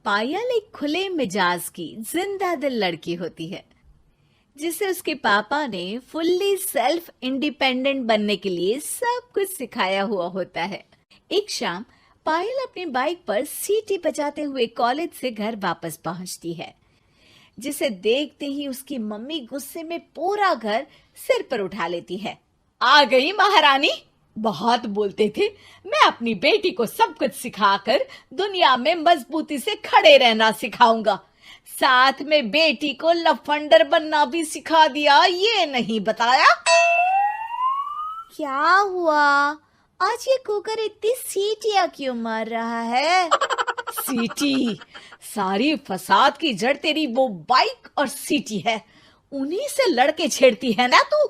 पायल एक खुले मिजाज की जिंदा दिल लड़की होती है जिसे उसके पापा ने फुल्ली सेल्फ इंडिपेंडेंट बनने के लिए सब कुछ सिखाया हुआ होता है। एक शाम पायल अपनी बाइक पर सीटी बजाते हुए कॉलेज से घर वापस पहुंचती है, जिसे देखते ही उसकी मम्मी गुस्से में पूरा घर सिर पर उठा लेती है। आ गई महारानी, बहुत बोलते थे मैं अपनी बेटी को सब कुछ सिखाकर दुनिया में मजबूती से खड़े रहना सिखाऊंगा, साथ में बेटी को लफंडर बनना भी सिखा दिया, ये नहीं बताया। क्या हुआ? आज ये कुकर इतनी सीटियां क्यों मार रहा है? सीटी? सारी फसाद की जड़ तेरी वो बाइक और सीटी है, उन्हीं से लड़के छेड़ती है ना तू।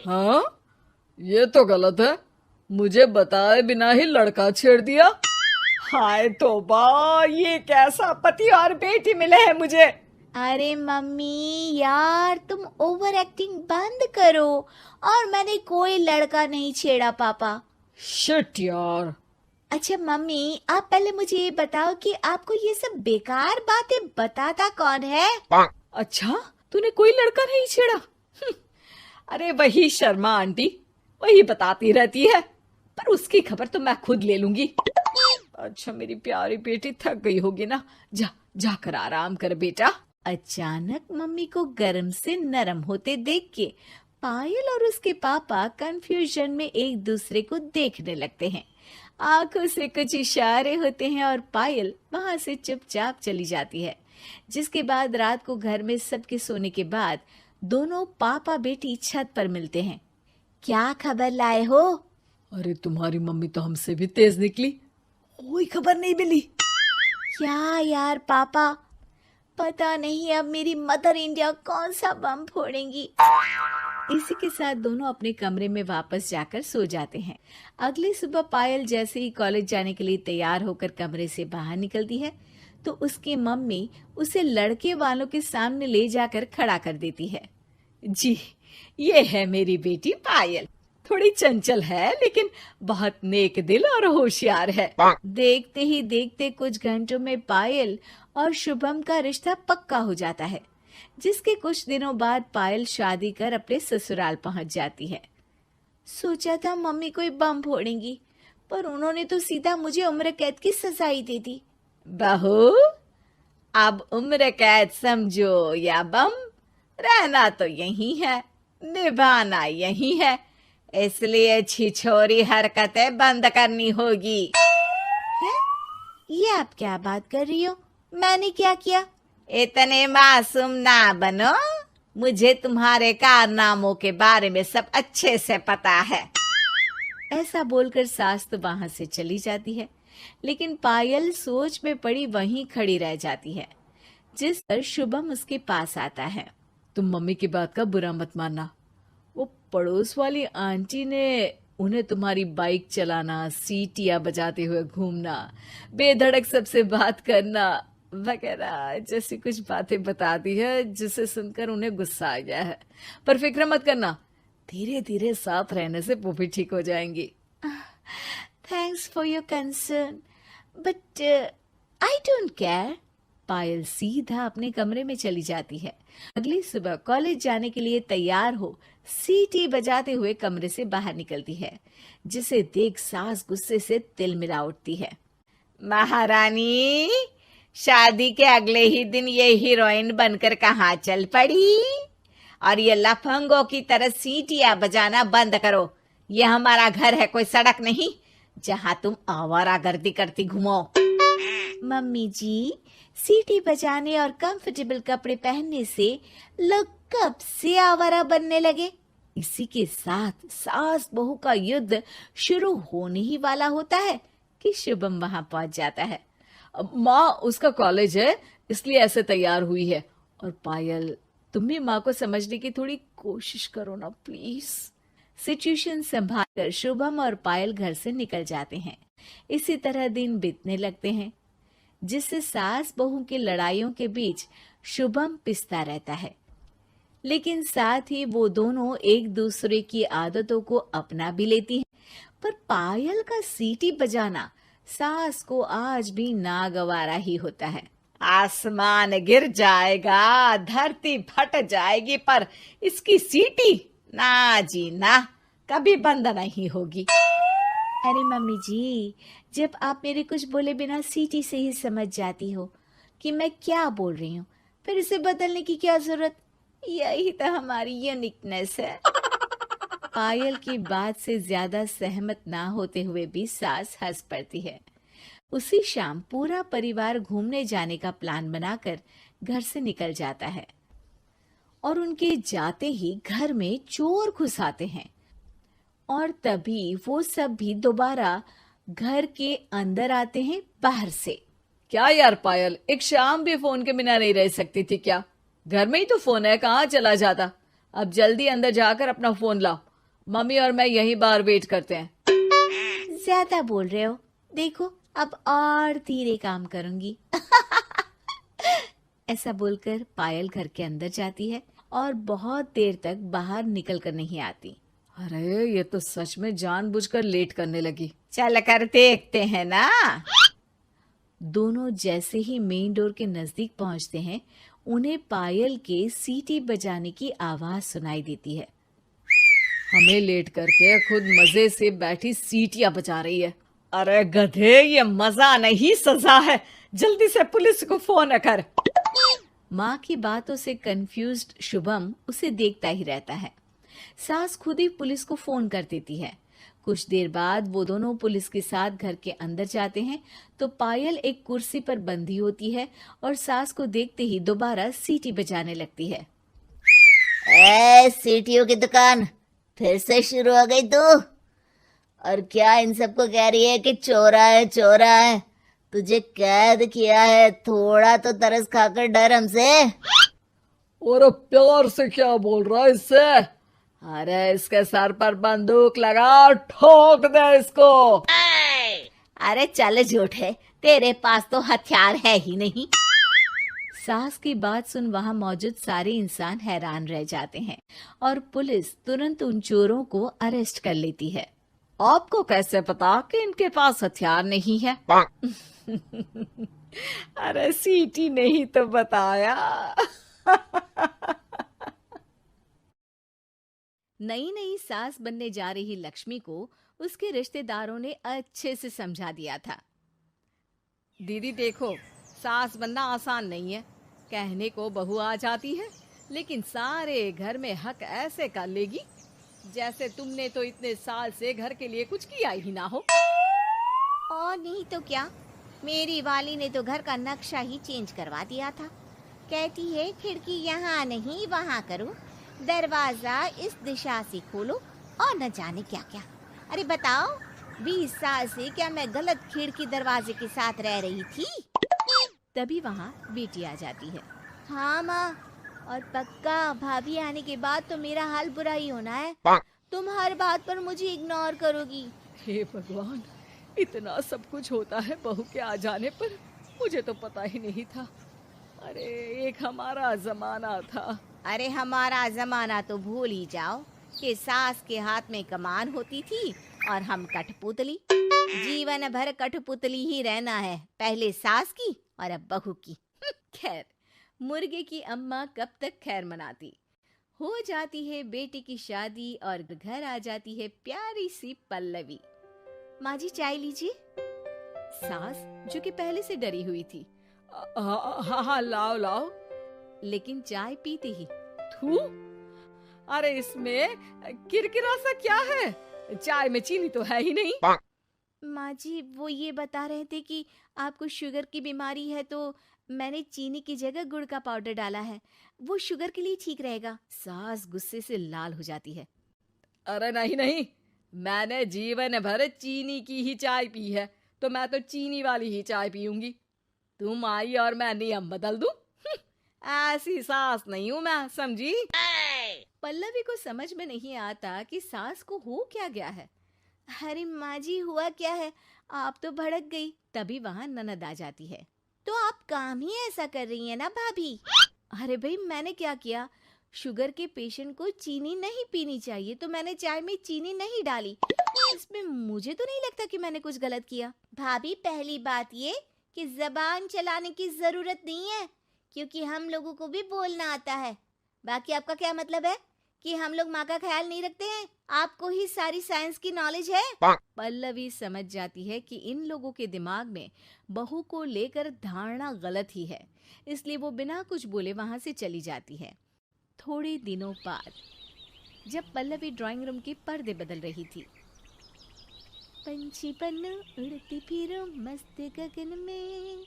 हाँ, ये तो गलत है, मुझे बताए बिना ही लड़का छेड़ दिया। हाय तौबा, ये कैसा पति और बेटी मिले हैं मुझे। अरे मम्मी यार, तुम ओवर एक्टिंग बंद करो, और मैंने कोई लड़का नहीं छेड़ा पापा। शिट यार। अच्छा मम्मी, आप पहले मुझे ये बताओ कि आपको ये सब बेकार बातें बताता कौन है? अच्छा, तूने कोई लड़का नहीं छेड़ा? अरे वही शर्मा आंटी, वही बताती रहती है, पर उसकी खबर तो मैं खुद ले लूंगी। अच्छा मेरी प्यारी बेटी, थक गई होगी ना, जाकर आराम कर बेटा। अचानक मम्मी को गर्म से नरम होते देख के पायल और उसके पापा कंफ्यूजन में एक दूसरे को देखने लगते हैं। आंखों से कुछ इशारे होते हैं और पायल वहां से चुपचाप चली जाती है। जिसके बाद रात को घर में सबके सोने के बाद दोनों पापा बेटी छत पर मिलते हैं। क्या खबर लाए हो? अरे तुम्हारी मम्मी तो हमसे भी तेज निकली, कोई खबर नहीं मिली। क्या यार पापा, पता नहीं अब मेरी मदर इंडिया कौन सा बम फोड़ेंगी। इसी के साथ दोनों अपने कमरे में वापस जाकर सो जाते हैं। अगली सुबह पायल जैसे ही कॉलेज जाने के लिए तैयार होकर कमरे से बाहर निकलती है तो उसकी मम्मी उसे लड़के वालों के सामने ले जाकर खड़ा कर देती है। जी, ये है मेरी बेटी पायल, थोड़ी चंचल है लेकिन बहुत नेक दिल और होशियार है। देखते ही देखते कुछ घंटों में पायल और शुभम का रिश्ता पक्का हो जाता है, जिसके कुछ दिनों बाद पायल शादी कर अपने ससुराल पहुंच जाती है। सोचा था मम्मी कोई बम फोड़ेंगी, पर उन्होंने तो सीधा मुझे उम्र कैद की सजा ही दे दी। बहू, अब उम्र कैद समझो या बम, रहना तो यही है, निभाना यही है, इसलिए छिछोरी हरकतें बंद करनी होगी। है? ये आप क्या बात कर रही हो? मैंने क्या किया? इतने मासूम ना बनो, मुझे तुम्हारे कारनामों के बारे में सब अच्छे से पता है। ऐसा बोलकर सास तो वहां से चली जाती है, लेकिन पायल सोच में पड़ी वहीं खड़ी रह जाती है। जिस पर शुभम उसके पास आता है। तुम मम्मी की बात का बुरा मत मानना, वो पड़ोस वाली आंटी ने उन्हें तुम्हारी बाइक चलाना, सीटियां बजाते हुए घूमना, बेधड़क सबसे बात करना वगैरह जैसी कुछ बातें बता दी है, जिसे सुनकर उन्हें गुस्सा आ गया है। पर फिक्र मत करना, धीरे धीरे साथ रहने से वो भी ठीक हो जाएंगी। Thanks for your concern, but I don't care. Payal सीधा अपने कमरे में चली जाती है। अगली सुबह कॉलेज जाने के लिए तैयार हो सीटी बजाते हुए कमरे से बाहर निकलती है, जिसे देख सास गुस्से से तिलमिला उठती है। महारानी, शादी के अगले ही दिन ये हीरोइन बनकर कहाँ चल पड़ी? और ये लफंगों की तरह सीटियां बजाना बंद करो। ये हमारा घर है, कोई सड़क नहीं जहाँ तुम आवारागर्दी करती घूमो। मम्मी जी, सीटी बजाने और कंफर्टेबल कपड़े पहनने से लोग कब से आवारा बनने लगे? इसी के साथ सास बहू का युद्ध शुरू होने ही वाला होता है कि शुभम वहां पहुंच जाता है। माँ, उसका कॉलेज है इसलिए ऐसे तैयार हुई है। और पायल, तुम भी माँ को समझने की थोड़ी कोशिश करो ना प्लीज। सिचुएशन संभालकर शुभम और पायल घर से निकल जाते हैं। इसी तरह दिन बीतने लगते हैं, जिससे सास बहू की लड़ाइयों के बीच शुभम पिसता रहता है, लेकिन साथ ही वो दोनों एक दूसरे की आदतों को अपना भी लेती हैं। पर पायल का सीटी बजाना सास को आज भी नागवारा ही होता है। आसमान गिर जाएगा, धरती फट जाएगी, पर इसकी सीटी ना जी ना, कभी बंद नहीं होगी। अरे मम्मी जी, जब आप मेरे कुछ बोले बिना सीटी से ही समझ जाती हो कि मैं क्या बोल रही हूँ, फिर इसे बदलने की क्या जरूरत? यही तो हमारी यूनिकनेस है। पायल की बात से ज्यादा सहमत ना होते हुए भी सास हंस पड़ती है। उसी शाम पूरा परिवार घूमने जाने का प्लान बनाकर घर से निकल जाता है और उनके जाते ही घर में चोर घुस आते हैं और तभी वो सब भी दोबारा घर के अंदर आते हैं बाहर से। क्या यार पायल, एक शाम भी फोन के बिना नहीं रह सकती थी क्या? घर में ही तो फोन है, कहाँ चला जाता? अब जल्दी अंदर जाकर अपना फोन लाओ, मम्मी और मैं यहीं बाहर वेट करते हैं। ज्यादा बोल रहे हो, देखो अब और धीरे काम करूंगी। ऐसा बोलकर पायल घर के अंदर जाती है और बहुत देर तक बाहर निकल कर नहीं आती। अरे ये तो सच में जानबूझकर लेट करने लगी। चल कर देखते हैं ना। दोनों जैसे ही मेन डोर के नजदीक पहुंचते हैं, उन्हें पायल के सीटी बजाने की आवाज सुनाई देती है। हमें लेट करके खुद मजे से बैठी सीटियां बजा रही है। अरे गधे, ये मजा नहीं सजा है, जल्दी से पुलिस को फोन कर। माँ की बातों से कंफ्यूज्ड शुभम उसे देखता ही रहता है। सास खुद ही पुलिस को फोन कर देती है। कुछ देर बाद वो दोनों पुलिस के साथ घर के अंदर जाते हैं तो पायल एक कुर्सी पर बंधी होती है और सास को देखते ही दोबारा सीटी बजाने लगती है। सीटियों की दुकान फिर से शुरू हो गई तू? और क्या इन सबको कह रही है कि चोरा है चोरा है? तुझे कैद किया है, थोड़ा तो तरस खाकर डर हमसे। और प्यार से क्या बोल रहा है इससे? अरे इसके सर पर बंदूक लगा, ठोक दे इसको। अरे चल झूठे, तेरे पास तो हथियार है ही नहीं। सास की बात सुन वहां मौजूद सारे इंसान हैरान रह जाते हैं और पुलिस तुरंत उन चोरों को अरेस्ट कर लेती है। आपको कैसे पता कि इनके पास हथियार नहीं है? अरे सीटी नहीं तो बताया। नई नई सास बनने जा रही लक्ष्मी को उसके रिश्तेदारों ने अच्छे से समझा दिया था। दीदी देखो, सास बनना आसान नहीं है। कहने को बहू आ जाती है, लेकिन सारे घर में हक ऐसे कर लेगी जैसे तुमने तो इतने साल से घर के लिए कुछ किया ही ना हो। और नहीं तो क्या, मेरी वाली ने तो घर का नक्शा ही चेंज करवा दिया था। कहती है खिड़की यहाँ नहीं वहाँ करो, दरवाजा इस दिशा से खोलो और न जाने क्या क्या। अरे बताओ, 20 साल से क्या मैं गलत खिड़की दरवाजे के साथ रह रही थी? तभी वहां बेटी आ जाती है। हाँ माँ, और पक्का भाभी आने के बाद तो मेरा हाल बुरा ही होना है। तुम हर बात पर मुझे इग्नोर करोगी। हे भगवान, इतना सब कुछ होता है बहू के आ जाने पर, मुझे तो पता ही नहीं था। अरे एक हमारा जमाना था। अरे हमारा जमाना तो भूल ही जाओ कि सास के हाथ में कमान होती थी और हम कठपुतली। जीवन भर कठपुतली ही रहना है, पहले सास की और अब बहू की। खैर, मुर्गे की अम्मा कब तक खैर मनाती। हो जाती है बेटी की शादी और घर आ जाती है प्यारी सी पल्लवी। माँ जी चाय लीजिए। सास जो कि पहले से डरी हुई थी, हाँ लाओ लाओ। लेकिन चाय पीते ही थू, अरे इसमें किरकिरा सा क्या है? चाय में चीनी तो है ही नहीं। माँ जी वो ये बता रहे थे कि आपको शुगर की बीमारी है तो मैंने चीनी की जगह गुड़ का पाउडर डाला है, वो शुगर के लिए ठीक रहेगा। सास गुस्से से लाल हो जाती है। अरे नहीं नहीं, मैंने जीवन भर चीनी की ही चाय पी है, तो मैं तो चीनी वाली ही चाय पीऊंगी। तुम आई और मैं नियम बदल दूं? ऐसी सास नहीं हूं मैं, समझी? पल्लवी को समझ में नहीं आता कि सास को हो क्या गया है। अरे माँ जी हुआ क्या है, आप तो भड़क गई। तभी वहां ननद आ जाती है। तो आप काम ही ऐसा कर रही है ना भाभी? अरे भाई मैंने क्या किया? शुगर के पेशेंट को चीनी नहीं पीनी चाहिए तो मैंने चाय में चीनी नहीं डाली। इसमें मुझे तो नहीं लगता कि मैंने कुछ गलत किया। भाभी, पहली बात ये कि जबान चलाने की जरूरत नहीं है, क्योंकि हम लोगों को भी बोलना आता है। बाकी आपका क्या मतलब है कि हम लोग माँ का ख्याल नहीं रखते हैं? आपको ही सारी साइंस की नॉलेज है। पल्लवी समझ जाती है कि इन लोगों के दिमाग में बहू को लेकर धारणा गलत ही है, इसलिए वो बिना कुछ बोले वहां से चली जाती है। थोड़े दिनों बाद जब पल्लवी ड्राइंग रूम के पर्दे बदल रही थी, पंछी पन्नू उड़ती फिरूं मस्त गगन में,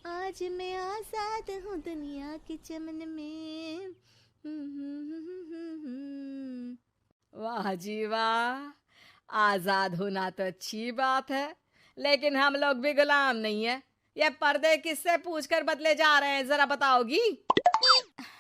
आज मैं आजाद हूँ दुनिया के चमन में। वाह जी वाह, आजाद होना तो अच्छी बात है, लेकिन हम लोग भी गुलाम नहीं है। ये पर्दे किससे पूछकर बदले जा रहे हैं, जरा बताओगी?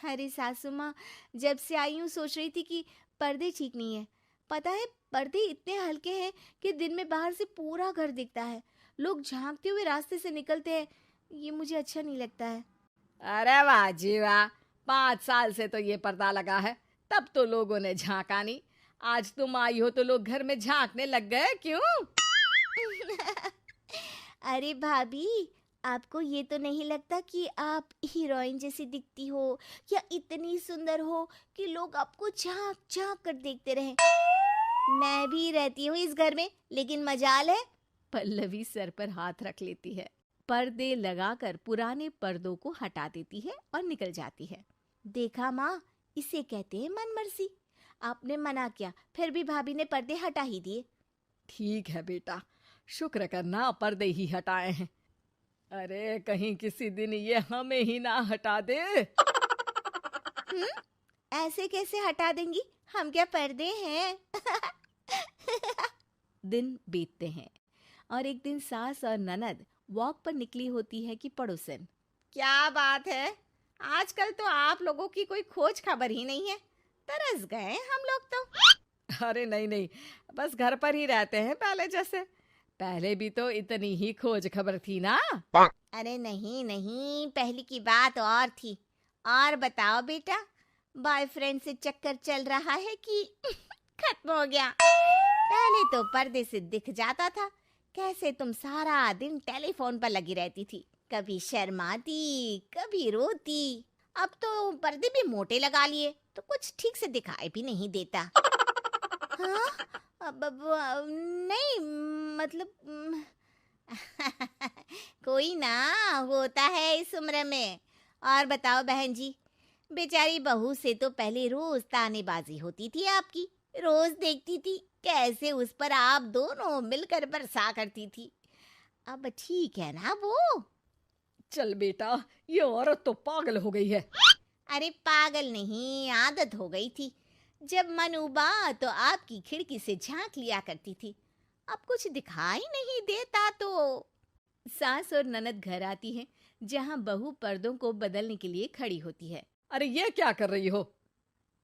अरे सासू माँ, जब से आई हूँ सोच रही थी कि पर्दे ठीक नहीं है। पता है, पर्दे इतने हल्के हैं कि दिन में बाहर से पूरा घर दिखता है। लोग झांकते हुए रास्ते से निकलते हैं, ये मुझे अच्छा नहीं लगता है। अरे वाह जी वाह, 5 साल से तो ये पर्दा लगा है, तब तो लोगों ने झांका नहीं। आज तुम आई हो तो लोग घर में झांकने लग गए, क्यों? अरे भाभी, आपको ये तो नहीं लगता कि आप हीरोइन जैसी दिखती हो या इतनी सुंदर हो कि लोग आपको झांक झांक कर देखते रहें? मैं भी रहती हूँ इस घर में, लेकिन मजाल है। पल्लवी सर पर हाथ रख लेती है, पर्दे लगाकर पुराने पर्दों को हटा देती है और निकल जाती है। देखा माँ, इसे कहते हैं मनमर्जी। आपने मना किया, फिर भी भाभी ने पर्दे हटा ही दिए। ठीक है बेटा, शुक्र करना पर्दे ही हटाए हैं। अरे कहीं किसी दिन ये हमें ही ना हटा दे। ऐसे कैसे हटा देंगी? हम क्या पर्दे हैं? दिन बीतते हैं और एक दिन सास और ननद वॉक पर निकली होती है कि पड़ोसन। क्या बात है, आजकल तो आप लोगों की कोई खोज खबर ही नहीं है। तरस गए हम लोग तो। अरे नहीं नहीं, बस घर पर ही रहते हैं पहले जैसे। पहले भी तो इतनी ही खोज खबर थी ना। अरे नहीं नहीं, पहले की बात और थी। और बताओ बेटा, बॉयफ्रेंड से चक्कर चल रहा है कि खत्म हो गया? पहले तो पर्दे से दिख जाता था कैसे तुम सारा दिन टेलीफोन पर लगी रहती थी, कभी शर्माती कभी रोती। अब तो पर्दे भी मोटे लगा लिए तो कुछ ठीक से दिखाई भी नहीं देता। हाँ? अब नहीं, मतलब कोई ना होता है इस उम्र में। और बताओ बहन जी, बेचारी बहू से तो पहले रोज तानेबाजी होती थी आपकी। रोज देखती थी कैसे उस पर आप दोनों मिलकर बरसा करती थी। अब ठीक है ना वो? चल बेटा, ये औरत तो पागल हो गई है। अरे पागल नहीं, आदत हो गई थी। जब मन उबा तो आपकी खिड़की से झांक लिया करती थी। अब कुछ दिखाई नहीं देता तो। सास और ननद घर आती हैं, जहां बहू पर्दों को बदलने के लिए खड़ी होती है। अरे ये क्या कर रही हो?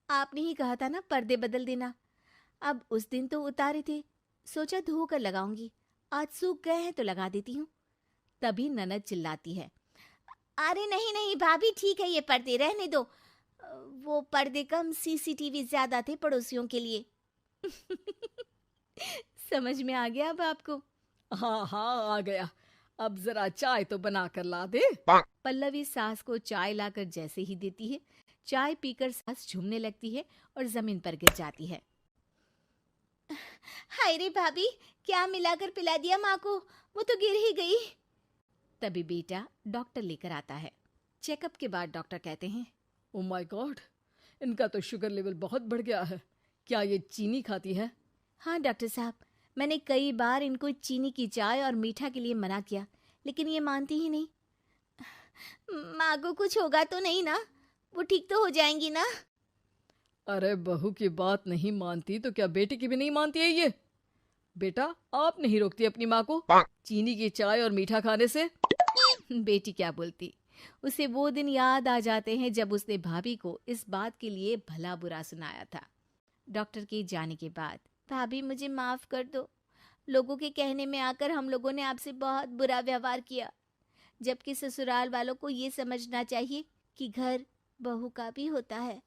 आपने ही कहा था ना पर्दे बदल देना। अब उस दिन तो उतारे थे, सोचा धो कर लगाऊंगी, आज सूख गए हैं तो लगा देती हूँ। तभी ननद चिल्लाती है, अरे नहीं नहीं भाभी, ठीक है ये पर्दे रहने दो। वो पर्दे कम, सीसीटीवी ज्यादा थे पड़ोसियों के लिए। समझ में आ गया अब आपको? हाँ हाँ, आ गया। अब जरा चाय तो बना कर ला दे। पल्लवी सास को चाय लाकर जैसे ही देती है, चाय पीकर सास झूमने लगती है और जमीन पर गिर जाती है। हाय रे भाभी, क्या मिलाकर पिला दिया माँ को, वो तो गिर ही गई। तभी बेटा डॉक्टर लेकर आता है। चेकअप के बाद डॉक्टर कहते हैं, ओ माय गॉड, इनका तो शुगर लेवल बहुत बढ़ गया है। क्या ये चीनी खाती है? हाँ डॉक्टर साहब, मैंने कई बार इनको चीनी की चाय और मीठा के लिए मना किया, लेकिन ये मानती ही नहीं। माँ को कुछ होगा तो नहीं ना? वो ठीक तो हो जाएंगी ना? अरे बहू की बात नहीं मानती तो क्या बेटी की भी नहीं मानती है ये? बेटा, आप नहीं रोकती अपनी माँ को चीनी की चाय और मीठा खाने से? बेटी क्या बोलती, उसे वो दिन याद आ जाते हैं जब उसने भाभी को इस बात के लिए भला बुरा सुनाया था। डॉक्टर के जाने के बाद, भाभी मुझे माफ कर दो। लोगों के कहने में आकर हम लोगों ने आपसे बहुत बुरा व्यवहार किया, जबकि ससुराल वालों को ये समझना चाहिए कि घर बहू का भी होता है।